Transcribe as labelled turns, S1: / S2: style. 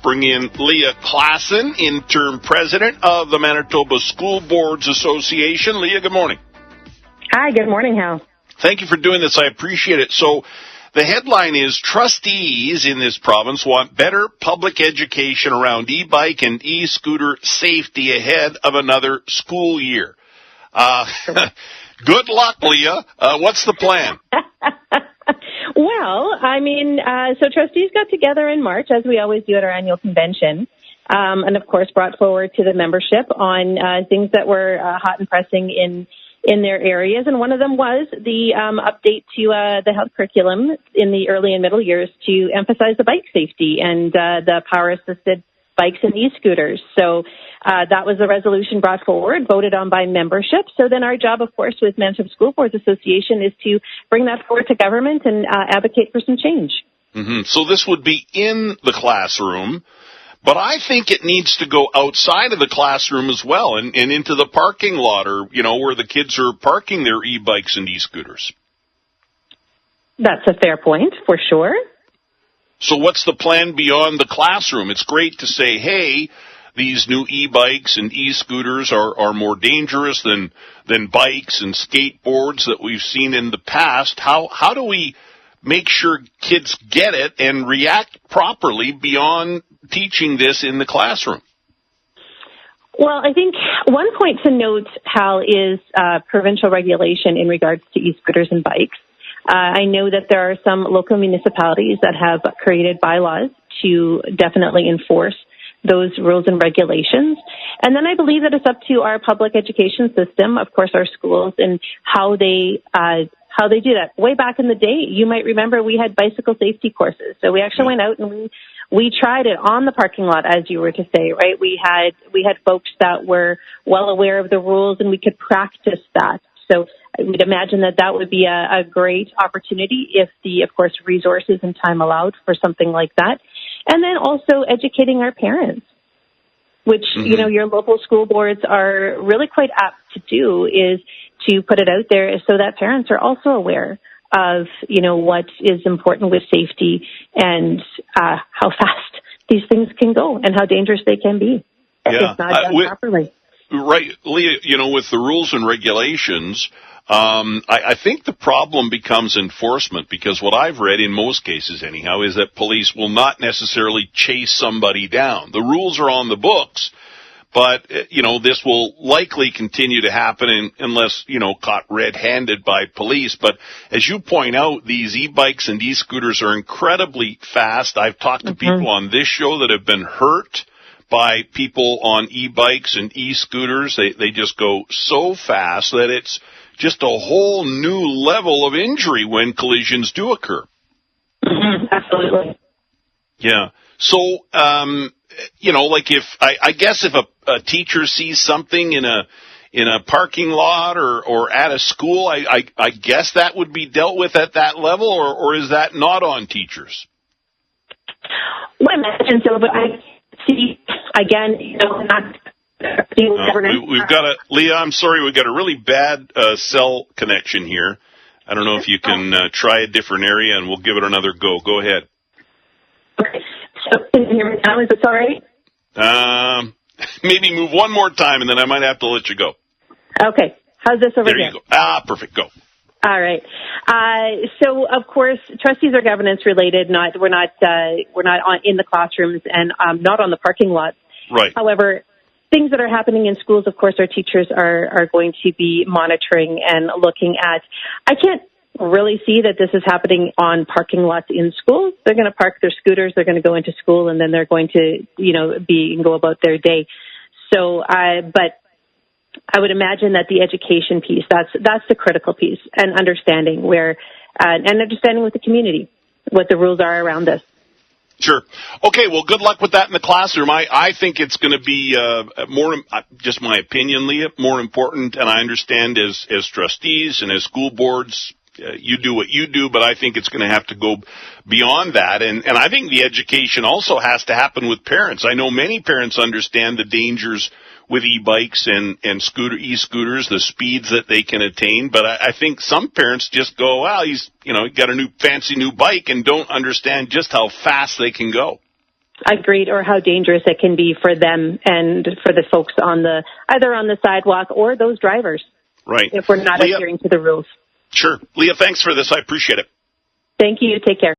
S1: bring in Leah Klassen, Interim President of the Manitoba School Boards Association. Leah, good morning.
S2: Hi, good morning, Hal.
S1: Thank you for doing this. I appreciate it. So the headline is trustees in this province want better public education around e-bike and e-scooter safety ahead of another school year. Good luck, Leah. What's the plan?
S2: Well, so trustees got together in March, as we always do at our annual convention, and of course brought forward to the membership on things that were hot and pressing in their areas. And one of them was the update to the health curriculum in the early and middle years to emphasize the bike safety and the power-assisted bikes and e-scooters. So that was the resolution brought forward, voted on by membership. So then our job, of course, with Manitoba School Boards Association is to bring that forward to government and advocate for some change.
S1: Mm-hmm. So this would be in the classroom, but I think it needs to go outside of the classroom as well and into the parking lot or, where the kids are parking their e-bikes and e-scooters.
S2: That's a fair point, for sure.
S1: So what's the plan beyond the classroom? It's great to say, hey, these new e-bikes and e-scooters are more dangerous than bikes and skateboards that we've seen in the past. How do we make sure kids get it and react properly beyond teaching this in the classroom?
S2: Well, I think one point to note, Hal, is provincial regulation in regards to e-scooters and bikes. I know that there are some local municipalities that have created bylaws to definitely enforce those rules and regulations. And then I believe that it's up to our public education system, of course, our schools, and how they do that. Way back in the day, you might remember we had bicycle safety courses. So we actually went out and we tried it on the parking lot, as you were to say, right? We had folks that were well aware of the rules and we could practice that. So I would imagine that would be a great opportunity if of course, resources and time allowed for something like that. And then also educating our parents, which, your local school boards are really quite apt to do, is to put it out there so that parents are also aware of, what is important with safety and how fast these things can go and how dangerous they can be if it's not done properly.
S1: Right, Leah, with the rules and regulations, I think the problem becomes enforcement, because what I've read in most cases anyhow is that police will not necessarily chase somebody down. The rules are on the books, but, this will likely continue to happen unless, caught red-handed by police. But as you point out, these e-bikes and e-scooters are incredibly fast. I've talked to people on this show that have been hurt by people on e-bikes and e-scooters. They just go so fast that it's just a whole new level of injury when collisions do occur.
S2: Absolutely.
S1: Yeah. So, if a teacher sees something in a parking lot or at a school, I guess that would be dealt with at that level, or is that not on teachers?
S2: Well, I imagine so, but I see, again, not...
S1: we've got Leah, I'm sorry, we've got a really bad cell connection here. I don't know if you can try a different area and we'll give it another go. Go ahead.
S2: Okay. So can you hear me now? Is it all right?
S1: Maybe move one more time and then I might have to let you go.
S2: Okay. How's this over here?
S1: There you go. Perfect. Go.
S2: All right. So of course, trustees are governance related. We're not in the classrooms and not on the parking lots.
S1: Right.
S2: However, things that are happening in schools, of course, our teachers are going to be monitoring and looking at. I can't really see that this is happening on parking lots in schools. They're going to park their scooters, they're going to go into school, and then they're going to, go about their day. So, but I would imagine that the education piece, that's the critical piece, and understanding and understanding with the community what the rules are around this.
S1: Sure. Okay, well, good luck with that in the classroom. I think it's going to be more, just my opinion, Leah, more important, and I understand as trustees and as school boards, you do what you do, but I think it's going to have to go beyond that. And I think the education also has to happen with parents. I know many parents understand the dangers with e-bikes and e-scooters, the speeds that they can attain. But I think some parents just go, well, he's got a fancy new bike and don't understand just how fast they can go.
S2: Agreed, or how dangerous it can be for them and for the folks either on the sidewalk or those drivers.
S1: Right.
S2: If we're not adhering to the rules.
S1: Sure. Leah, thanks for this. I appreciate it.
S2: Thank you. Take care.